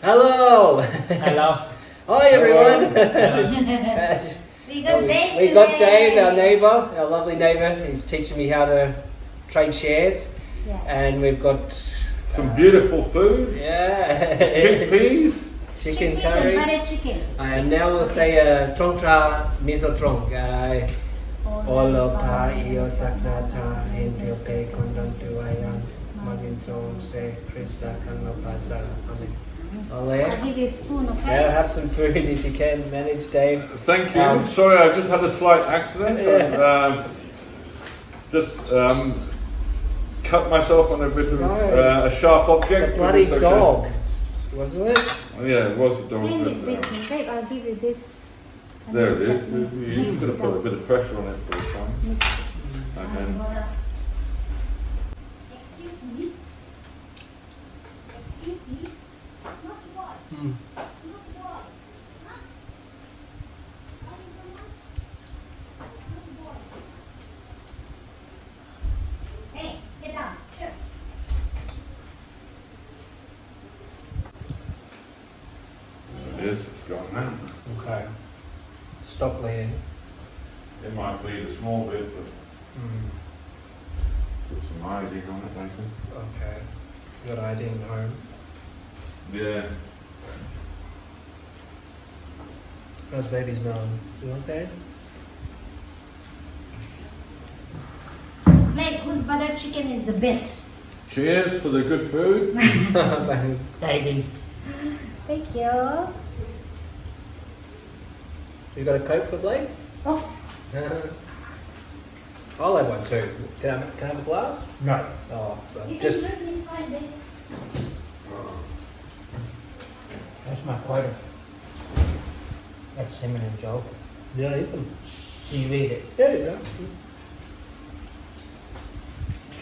Hello. Hello. Hi everyone. We got Dave We got today. Dave, our neighbour, our lovely neighbour. He's teaching me how to trade shares, Yeah. and we've got Some beautiful food, chickpeas. chicken Chickpeas curry, and butter chicken. and now we'll say trong tra miso trong. Olo pa iyo saknata hintil pe kondang tuayan magin so se Krista kano pasa. Amen. I'll Ole. give you a spoon, Yeah, okay? have some food if you can manage, Dave. Thank you. Um, Sorry, I just had a slight accident. Yeah. Just cut myself on a bit of No. a sharp The object. bloody It's okay. dog, wasn't it? Oh, yeah, it was a dog. Hand but, it with me. Babe, I'll give you this. and there it then is. just You're mix going to it put a up. bit of pressure on it for a time. Mix it. And then, Excuse me. Excuse me. Not what? Hmm. Not what? Huh? Are you someone? Not what? Hey, get down. Sure. there it is. It's gone now. Okay. Stop bleeding. It might bleed a small bit, but Mm. put some iodine on it later. Okay. You got iodine home. Yeah. How's baby's mum? You okay? Like, whose butter chicken is the best? Cheers for the good food. Babies. Thank you. You got a Coke for Blake? Oh, I'll have one too. Can I have a glass? No. Oh, well, you just. can drink this fine, babe. That's my quota. That's salmon and job. Yeah, eat them. Do you eat it? Yeah, you go.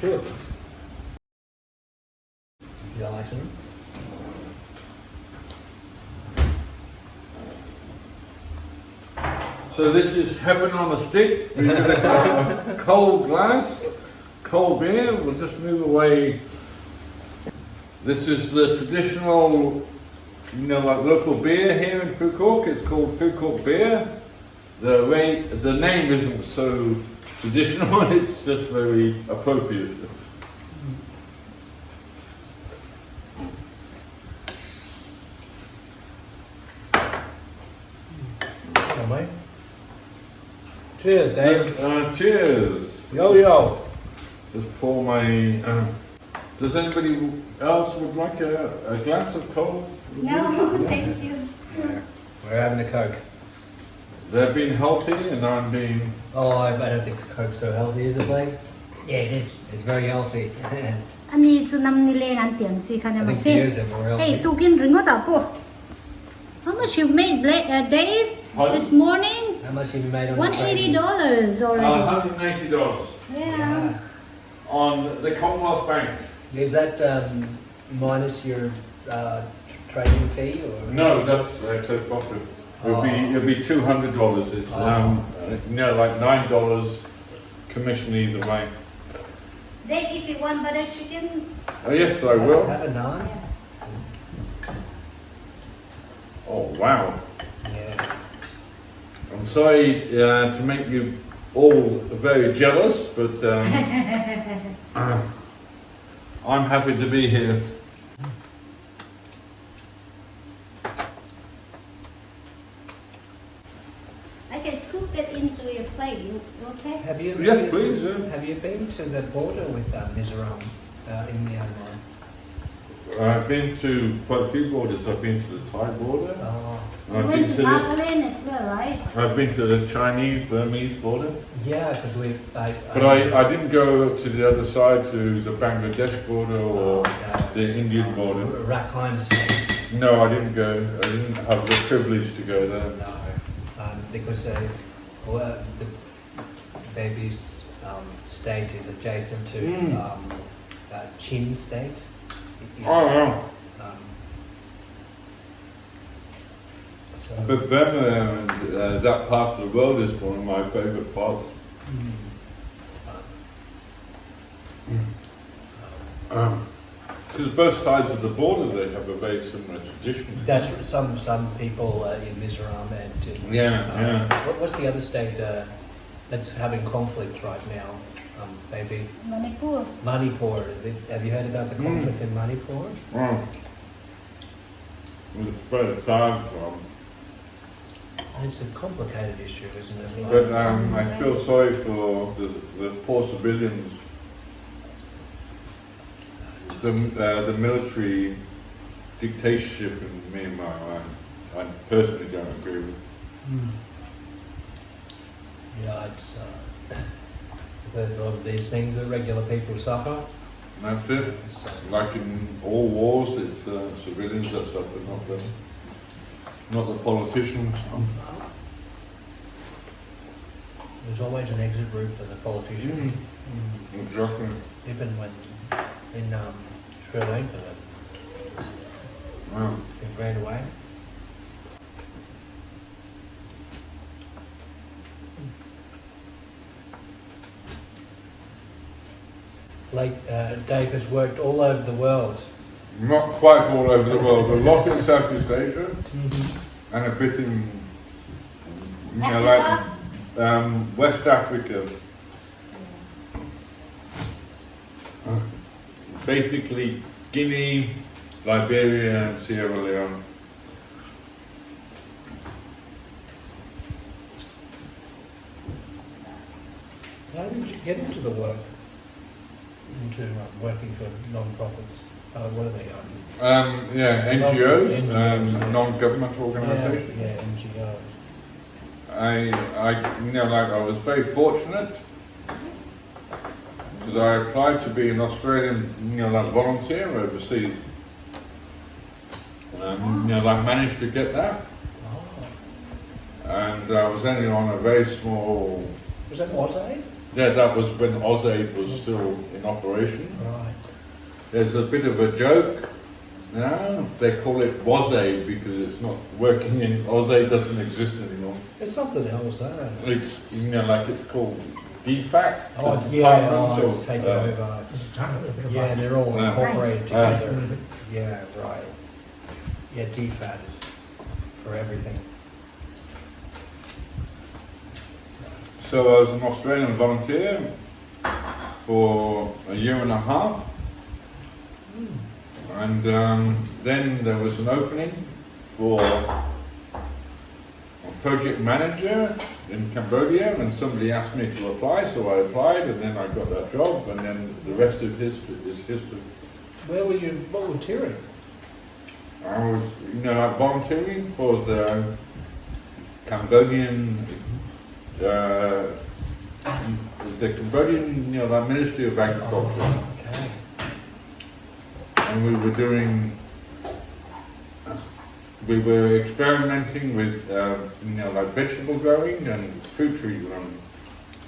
Sure. You like them? So this is heaven on a stick. We've got a cold glass, cold beer. We'll just move away. This is the traditional, like local beer here in Phuket. It's called Phuket beer. The name isn't so traditional. It's just very appropriate. Oh, mate. Cheers, Dave. Cheers. Yo, yo. Just pour my. Does anybody else would like a glass of cold? No, thank you. Yeah. We're having a Coke. They're being healthy and I'm being. Oh, I don't think Coke's so healthy, is it, Blake? Yeah, it is. It's very healthy. Ani chu nam ni leng an tiang chi khana I ma think se. beers are more healthy. Hey, tu kin ringo ta po. How much you made, Dave? Pardon? This morning? How much have you made on $180 already. $180 Yeah. on the Commonwealth Bank. Is that minus your trading fee or? No, that's close profit. It'll be $200. It's like $9 commission either way. Dave, if you want butter chicken, Oh yes, I will. Have a naan? Oh wow! Yeah. I'm sorry to make you all very jealous, but I'm happy to be here. I can scoop it into your plate. You okay? Have you? Yes, please. Have you been to the border with Mizoram in Myanmar? I've been to quite a few borders. I've been to the Thai border. Oh. You I've went been to to the, Nagaland as well, right? I've been to the Chinese-Burmese border. Yeah, because we. But I didn't go to the other side to the Bangladesh border or the Indian border. Rakhine State. No, I didn't go. I didn't have the privilege to go there. No, because the baby's state is adjacent to Chin State. Oh, yeah. So, But Burma and that part of the world is one of my favourite parts. Because both sides of the border, they have a very similar tradition. That's some people in Mizoram and in, what's the other state that's having conflict right now? Maybe Manipur. Manipur. Have you heard about the conflict in Manipur? It's very sad one. It's a complicated issue, isn't it? But I feel sorry for the poor civilians. The military dictatorship in Myanmar, I personally don't agree with. Yeah, it's a lot of these things that regular people suffer. And that's it. Like in all wars, it's civilians that suffer, not the politicians. There's always an exit route for the politician. Exactly. Even when in Sri Lanka, they ran away. Dave has worked all over the world. Not quite all over the world, a lot in Southeast Asia, and a bit in, West Africa. Basically Guinea, Liberia and Sierra Leone. How did you get into the work? Into working for non-profits? What are they on? NGOs, NGOs, non-government organisations. Yeah, NGOs. I was very fortunate because I applied to be an Australian, volunteer overseas. Managed to get that. And I was only on a very small. Was that AusAid? Yeah, that was when AusAid was still in operation. Right. There's a bit of a joke now. They call it WasAid because it's not working in AusAid doesn't exist anymore. There's something else, It's it's called DFAT. It's taken over. Yeah, they're all incorporated together. Yeah, right. Yeah, DFAT is for everything. So I was an Australian volunteer for a year and a half. And then there was an opening for a project manager in Cambodia, and somebody asked me to apply, so I applied, and then I got that job, and then the rest of history is history. Where were you volunteering? I was, volunteering for the Cambodian, the Cambodian, Ministry of Agriculture. Okay. And we were experimenting with, vegetable growing and fruit tree growing.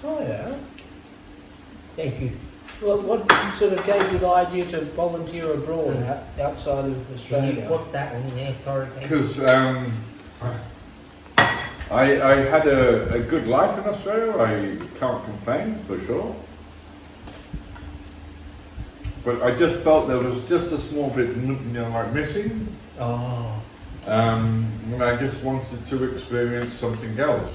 Oh yeah. Thank you. Well, what sort of gave you the idea to volunteer abroad outside of Can Australia? you put that one there? Sorry. Thank you. Because I had a good life in Australia, I can't complain for sure. But I just felt there was just a small bit, missing. Oh. And I just wanted to experience something else.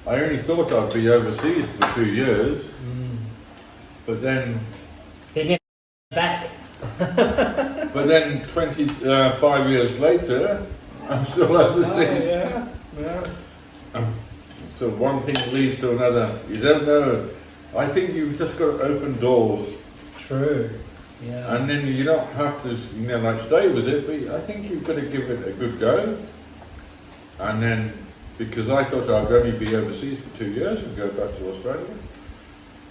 I only thought I'd be overseas for 2 years, but then. They never back. But then 25 years later, I'm still overseas. Yeah. So one thing leads to another. You don't know. I think you've just got to open doors. True. Yeah. And then you don't have to, stay with it, but I think you've got to give it a good go. And then, because I thought I'd only be overseas for 2 years and go back to Australia.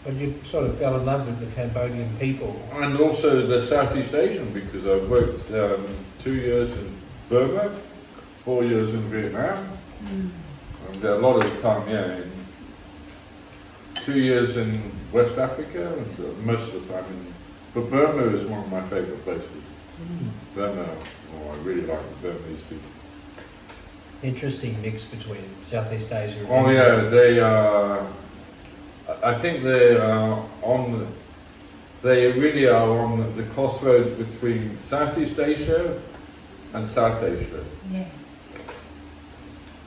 But you sort of fell in love with the Cambodian people. And also the Southeast Asian, because I worked 2 years in Burma, 4 years in Vietnam, and a lot of the time, in 2 years in West Africa, and most of the time but Burma is one of my favourite places. Burma, I really like the Burmese people. Interesting mix between Southeast Asia and India. Oh, yeah, they are. I think they are on They really are on the crossroads between Southeast Asia and South Asia. Yeah.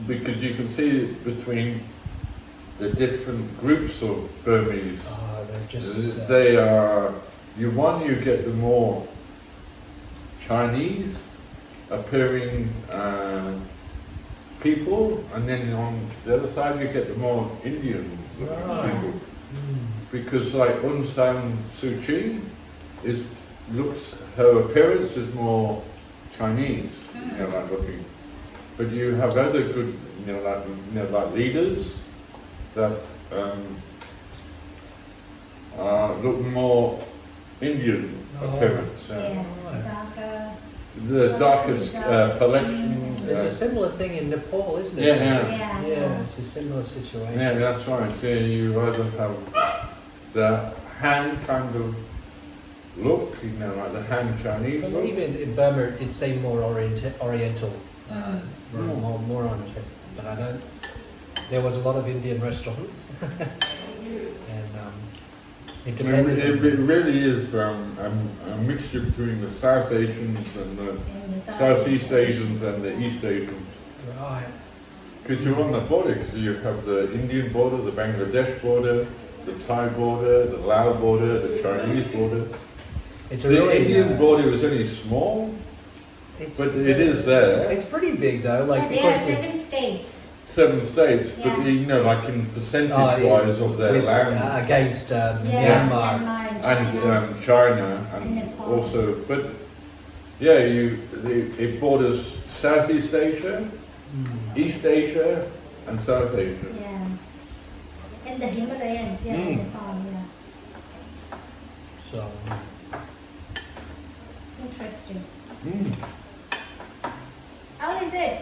Because you can see between the different groups of Burmese. Oh, they're just. They are, you get the more Chinese appearing people, and then on the other side you get the more Indian Right. people. Mm. Because like Aung San Suu Kyi her appearance is more Chinese, like looking. But you have other good, like leaders that look more Indian appearance. Yeah. Darker. The darkest Dark collection. There's a similar thing in Nepal, isn't it? Yeah. Yeah, it's a similar situation. Yeah, that's right. Yeah, you either have the Han kind of look, like the Han Chinese For look. me, even in Burma, it did seem more oriental, more on it. But I don't. There was a lot of Indian restaurants, and it It depended. it really is a mixture between the South Asians and the And the Southeast Asians and the East Asians. Right. Because you're on the border, because you have the Indian border, the Bangladesh border, the Thai border, the Lao border, the Chinese border. It's a The really Indian border is only small, it's, but it is there. It's pretty big though, like There are because 7 states. 7 states, but Yeah. like in percentage-wise of their with, land. against Yeah, Myanmar. and China. China and And Nepal. also, but yeah, it borders Southeast Asia, East Asia, and South Asia. Yeah. And the Himalayas, yeah, Mm. Nepal, yeah. So Interesting. Mm. How is it?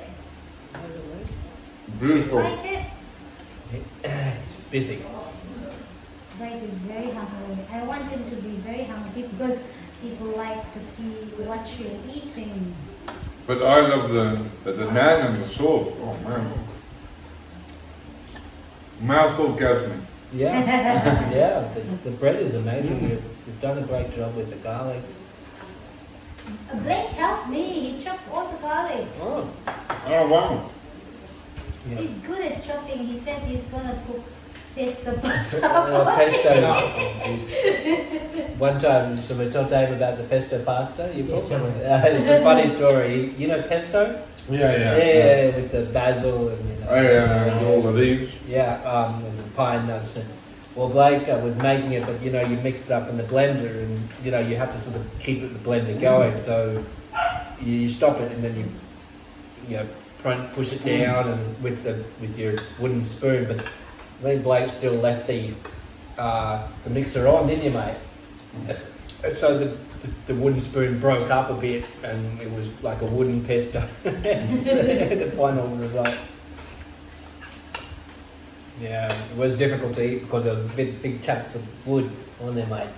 Beautiful. Like it? it's busy. Like is very hungry. I want him to be very hungry because people like to see what you're eating. But I love the naan and the sauce. Oh man, mouth orgasmic. Yeah, yeah. The bread is amazing. You've done a great job with the garlic. Blake helped me. He chopped all the garlic. Oh, Oh wow. yeah. He's good at chopping. He said he's gonna cook pesto pasta. Pesto. One time, so we told Dave about the pesto pasta. You Yeah, tell me. It's a funny story. You know pesto? Yeah. With the basil and And all the leaves. Yeah, and the pine nuts. And, well, Blake was making it, but you mix it up in the blender, and you have to sort of keep the blender going. So you stop it, and then you push it down, and with your wooden spoon. But then Blake still left the mixer on, didn't you, mate? And so the wooden spoon broke up a bit, and it was like a wooden pesto. The final result. Yeah, it was difficult to eat because there was big chunks of wood on there, mate.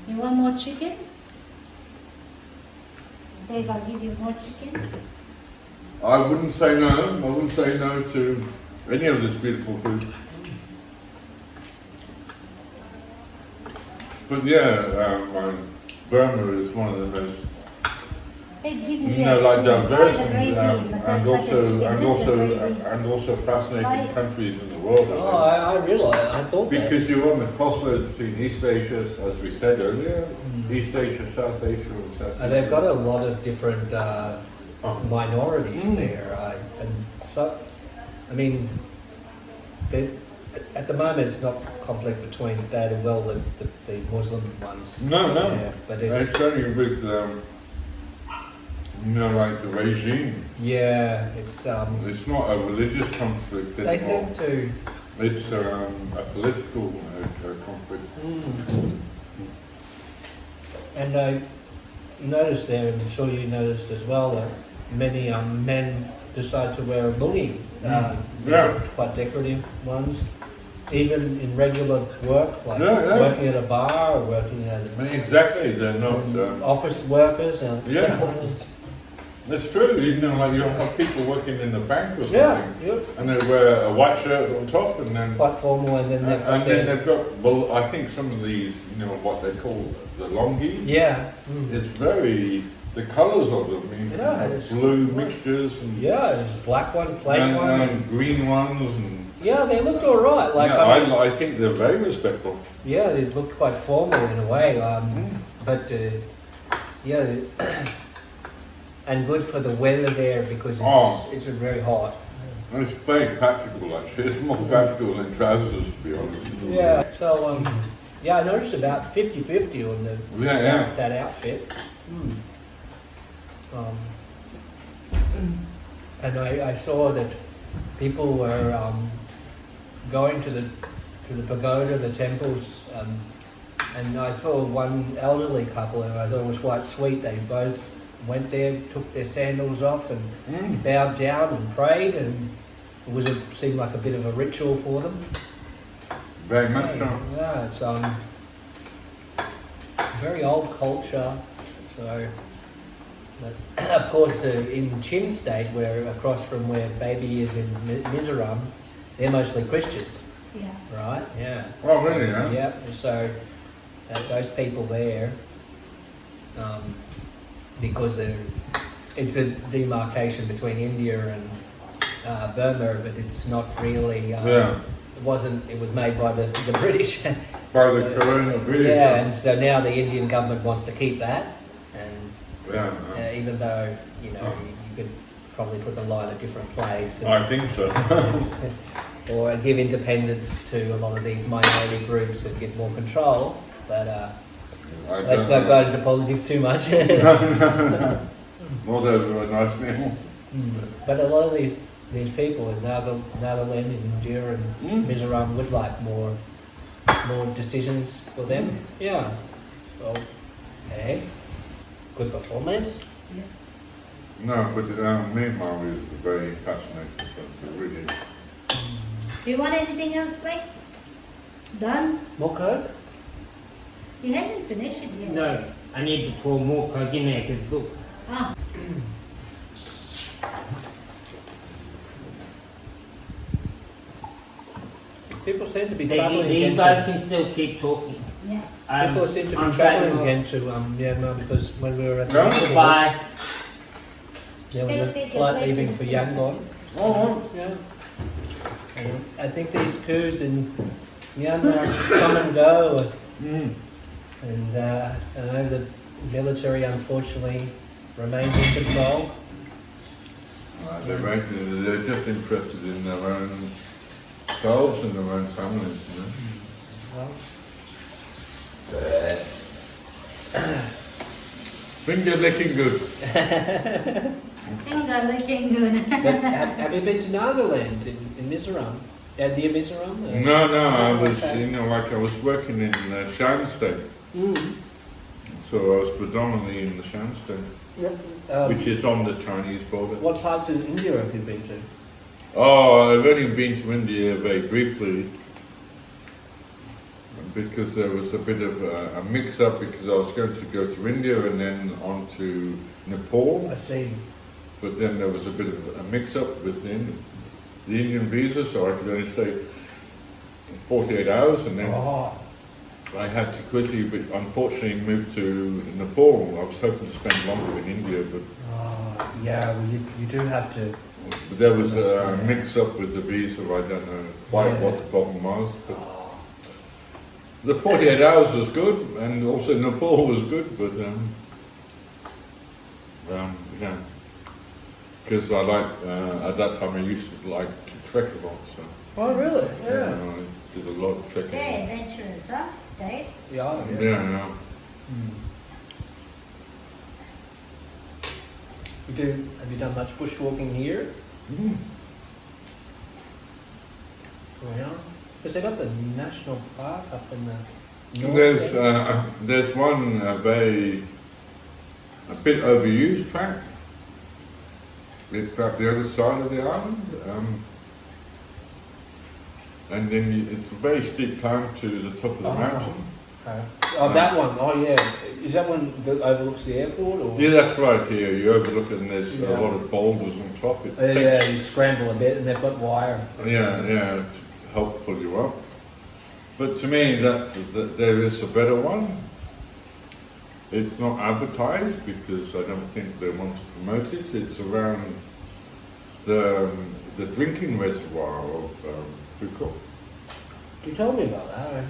You want more chicken? Dave, I'll give you more chicken. I wouldn't say no. I wouldn't say no to any of this beautiful food. But yeah, Burma is one of the most, Hey, give me a like spoon. Try diverse the gravy, and but also fascinating Right. countries in the world. Oh, I realised. I thought that. Because you're on the crossroads between East Asia, as we said earlier, East Asia, South Asia, and South Asia. They've got a lot of different minorities Mm. there, and so, I mean, at the moment it's not conflict between bad and well, the Muslim ones. No. Yeah, but it's It's only with, like the regime. yeah, it's It's not a religious conflict they anymore. seem to. It's a political conflict. And I noticed there, and I'm sure you noticed as well, that many men decide to wear a bungi. Yeah. Quite decorative ones. Even in regular work, like Yeah. working at a bar or working at Exactly, they're not. office workers. Yeah. That's true. You know, like you'll have people working in the bank or something, Yeah. and they wear a white shirt on top, and then Quite formal, and then they've got they've got. Well, I think some of these, you know, what they call the longies. yeah. It's very the colours of them. I mean, Yeah, it's blue quite- mixtures and Yeah, there's a black one, plain one. and green ones and. Yeah, they looked all right. Like, yeah, I mean, I think they're very respectful. yeah, they looked quite formal in a way. But yeah, and good for the weather there because it's very hot. And it's very practical actually. It's more practical than trousers, to be honest. Yeah. So yeah, I noticed about 50-50 on the that outfit. And I saw that people were going to the pagoda, the temples, and I saw one elderly couple, and I thought it was quite sweet. They both went there, took their sandals off, and bowed down and prayed, and it seemed like a bit of a ritual for them. Very much so. Yeah, it's very old culture. So, but of course, in Chin State, where across from where Baby is in Mizoram, they're mostly Christians. Yeah. Right? Yeah. Oh, really? Yeah. Yeah. So those people there, because it's a demarcation between India and Burma, but it's not really. It wasn't. It was made by the British. By the colonial British. Yeah, and so now the Indian government wants to keep that, and Yeah. even though you could probably put the line a different place. I think so. Or give independence to a lot of these minority groups and get more control. But let's not go into politics too much. More than a nice meal. But a lot of these people in Nagaland, in India and Mizoram would like more decisions for them. Yeah. So, hey, good performance. No, but Myanmar is very fascinating. It really is. Do you want anything else, Blake? Done? More Coke? He hasn't finished it yet. No, I need to pour more Coke in there because look. Ah. People seem to be travelling These again guys can still keep talking. Yeah. People seem to I'm be travelling signing again to Myanmar because when we were at No? the Bye. there was a flight leaving for Yangon. Oh, Yeah. And I think these coups in Myanmar come and go, and I know the military unfortunately remains in control. they're just interested in their own selves and their own families, you know. Well, Finger licking good. Finger looking good. but have you been to Nagaland in Mizoram? Near Mizoram? No, I was, Okay. you know, like I was working in Shan State. So I was predominantly in the Shan State, which is on the Chinese border. What parts of India have you been to? Oh, I've only been to India very briefly because there was a bit of a mix-up because I was going to go to India and then on to Nepal, I see. but then there was a bit of a mix-up within the Indian visa, so I could only stay 48 hours and then I had to quickly, but unfortunately moved to Nepal. I was hoping to spend longer in India, but Yeah, well, you do have to. But there was a mix-up with the visa. I don't know quite what the problem was. But the 48 hours was good, and also Nepal was good. But yeah, because I like at that time I used to like to trek a lot. So Oh, really? I did a lot of trekking. Very adventurous, huh, Dave? Yeah. Yeah. Have you done much bushwalking here? Yeah. Because they got the national park up in the north. There's one a bit overused track. It's up the other side of the island, and then it's a very steep climb to the top of the mountain. Okay. Oh, that one. Oh, yeah. Is that one that overlooks the airport? Or? Yeah, that's right here. You overlook it and there's Yeah. a lot of boulders on top. It Yeah, you scramble a bit and they've got wire. yeah, to help pull you up. But to me, that there is a better one. It's not advertised because I don't think they want to promote it. It's around the drinking reservoir of Phuket. You told me about that.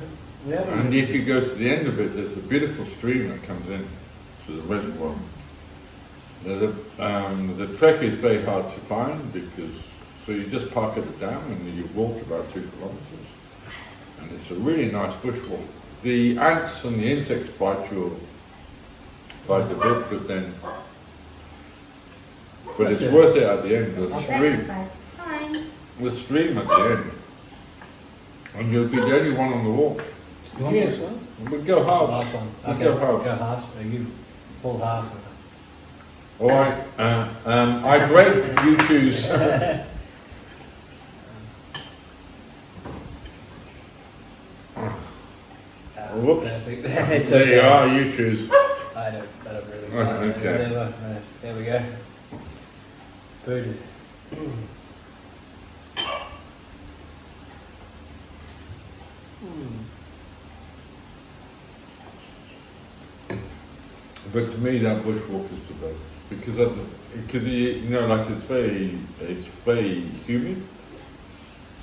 We haven't. And if you go to the end of it, there's a beautiful stream that comes in to the reservoir. The trek is very hard to find because, so you just park at the dam and you walk about 2 kilometres. And it's a really nice bushwalk. The ants and the insects bite you a bit, but it's worth it at the end. There's a stream. Sacrifice. Fine. The stream at the end. And you'll be the only one on the walk. You want Yeah. this one? We'll go halves. Last one. We'll Okay, go halves. Go halves. You pull half. All right. I break. You choose. Whoops. Perfect. It's There you okay. are. You choose. I don't really Oh, care. okay. Whatever. There we go. Good. But to me, that bushwalk is the best because you know, like it's very humid.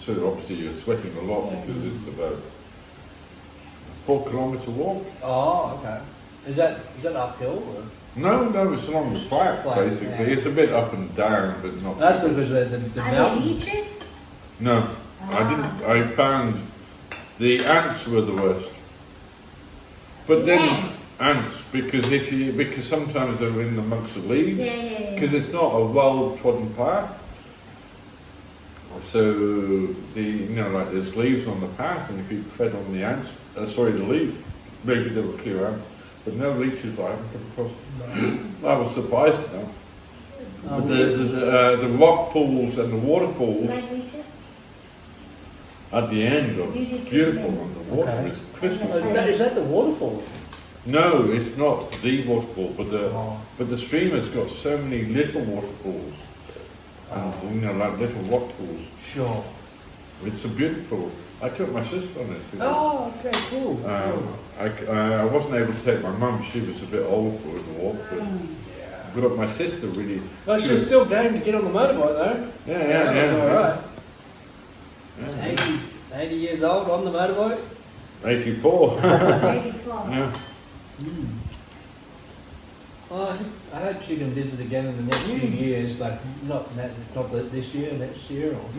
So obviously you're sweating a lot because it's about a 4 kilometre walk. Oh, okay. Is that uphill? Or? No, it's along the flat Flat, basically. yeah. It's a bit up and down, but not. That's because the Are there mountain. leeches? No, I didn't. I found the ants were the worst. But then ants, because sometimes they're in amongst the leaves. Yeah. Because it's not a well-trodden path. So like there's leaves on the path, and if you tread on the ants, the leaves, maybe there were a few ants, but no leeches I haven't come across. I was surprised though. But the rock pools and the waterfalls Like leeches? at the end are beautiful, and the water Okay. is crystal. Is that the waterfall? No, it's not the waterfall, Oh. but the stream has got so many little waterfalls, and like little rock pools. Sure. It's a beautiful. I took my sister on it. Oh, okay, cool. I wasn't able to take my mum. She was a bit old for the walk, but my sister really. Well, she was still game to get on the motorbike though. Yeah. All right. Yeah. 80 years old on the motorbike. 84. 84. Yeah. Well, I hope she can visit again in the next few years. Like not this year, next year. Or,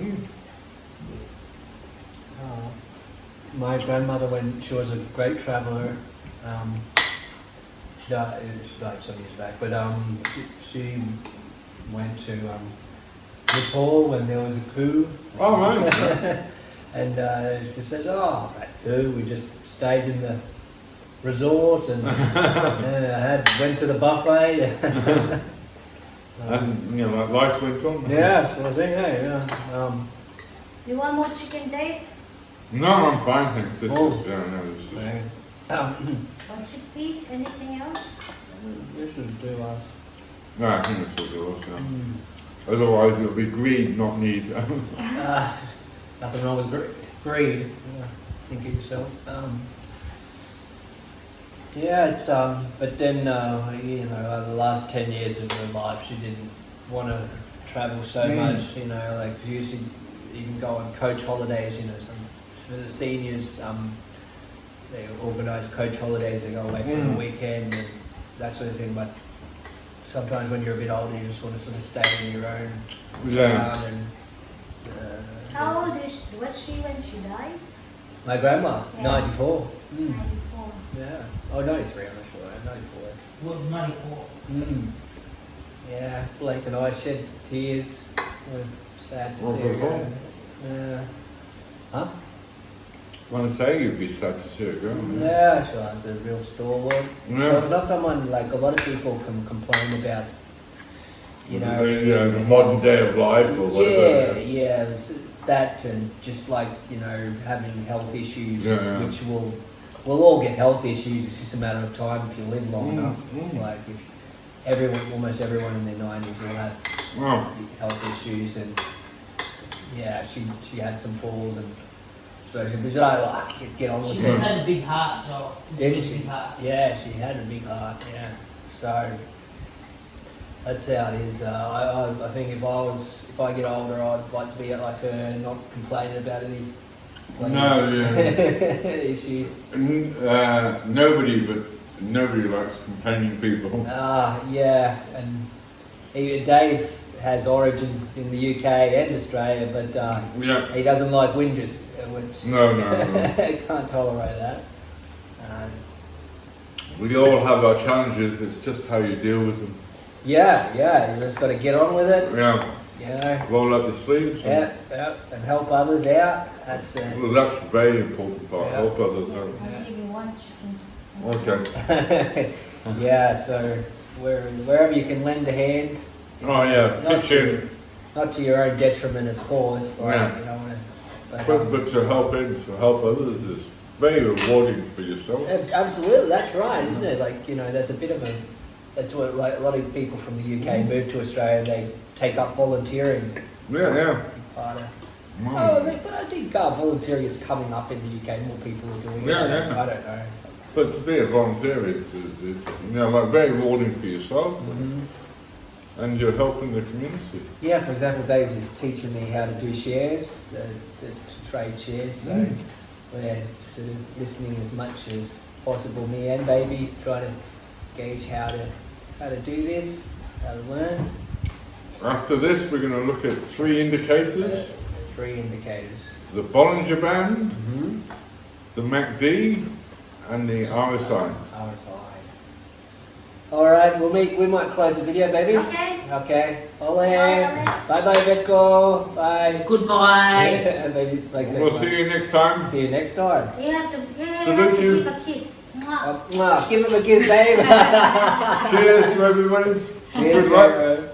my grandmother, when she was a great traveller, she died some years back. But she went to Nepal when there was a coup. Oh right. And she says, "Oh, that coup! We just stayed in the resort and went to the buffet." And like life went on. Yeah, sort of thing. Yeah. You want more chicken, Dave? No, I'm fine. Thanks. This Oh. is, no, this is, Or chickpeas? Anything else? This should do us. no, I think this will do us. Yeah. Otherwise, it'll be greed, not need. Nothing wrong with greed. Yeah, think of yourself. Yeah, it's but then the last 10 years of her life, she didn't want to travel so much. Like she used to even go on coach holidays. For the seniors, they organise coach holidays. They go away for the weekend and that sort of thing. But sometimes when you're a bit older, you just want to sort of stay in your own town. And How old was she when she died? my grandma, Yeah. 94. 94. Yeah. Oh, 93, I'm not sure. 94. Was 94. Yeah, Blake and I shed tears. We're sad to see her go. Yeah. Huh? Want to say you'd be sad to see her go. Yeah, sure. It's a real stalwart. Yeah. So it's not someone like a lot of people can complain about. The modern day of life or whatever. Yeah. It's that and just like having health issues, Yeah. which will we'll all get health issues. It's just a matter of time if you live long enough. Like if almost everyone in their 90s will have health issues, and yeah, she had some falls, and so she was like, get on with it. She just had a big heart, Joel. Just a Didn't she? big heart. Yeah, she had a big heart. Yeah, so that's how it is. I think if I get older, I'd like to be like her, not complaining about any issues. Nobody likes complaining people. Yeah, and Dave has origins in the UK and Australia, but he doesn't like whingers, which No. can't tolerate that. We all have our challenges. It's just how you deal with them. Yeah, you just got to get on with it. Yeah. You know. Roll up your sleeves. Yeah, and help others out. That's Well, that's a very important part. Yeah. Help others out. I'll give you one chicken. Okay. yeah. So wherever you can lend a hand. Oh yeah, pitch in. Not to your own detriment, of course. Like, Yeah. you know, But to help others is very rewarding for yourself. Absolutely, that's right, isn't it? Like, you know, there's a bit of that's what like, a lot of people from the UK move to Australia. They take up volunteering. Yeah. Part of, Wow. but I think volunteering is coming up in the UK. More people are doing it. Yeah. I don't know. But to be a volunteer is like very rewarding for yourself, and you're helping the community. Yeah, for example, Dave is teaching me how to do shares, to trade shares. So we're sort of listening as much as possible. Me and Baby trying to gauge how to do this, how to learn. After this, we're going to look at 3 indicators: 3 indicators. the Bollinger Band, the MACD, and the RSI. RSI. All right, we might close the video, Baby. Okay. Okay. Ole. Ole. Bye, Betko. Bye. Goodbye. Baby, like We'll see you next time. See you next time. You have to Salute you. give a kiss. Mwah. Give him a kiss, babe. Cheers to everybody. Cheers, Good luck. bro.